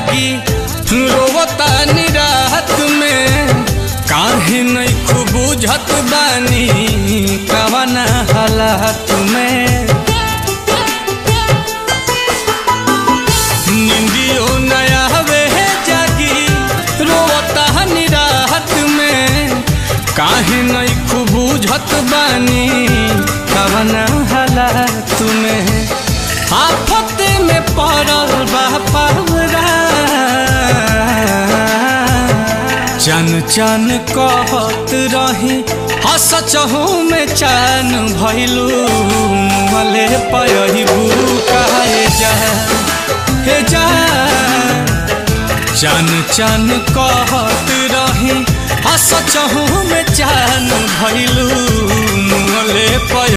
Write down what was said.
जागी रोवता निराहत में काहे नहीं खूब बुझत बानी कवना हालात में। निंदियो नया वे जागी रोवता निराहत में काहे नहीं खूब बुझत बानी कवना हालात में। आफत में पड़ल बा पावरा चन चन कहत रही हसचहू में चैन भइलू मले पयबू काहे जा हे जा। चन चन कहत रही हसचहू में चैन भइलू मले पय